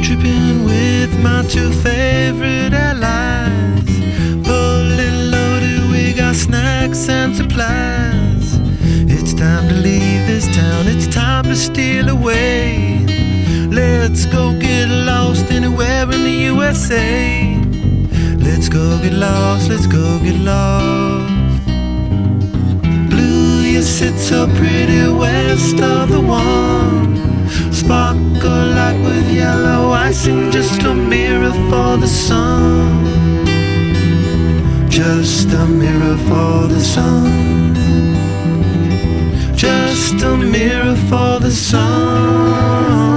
Tripping with my two favorite allies, fully loaded, we got snacks and supplies. It's time to leave this town, it's time to steal away. Let's go get lost anywhere in the USA. Let's go get lost, let's go get lost. Blue, you sit so pretty west of the one. Sparkle like with yellow icing, just a mirror for the sun. Just a mirror for the sun. Just a mirror for the sun.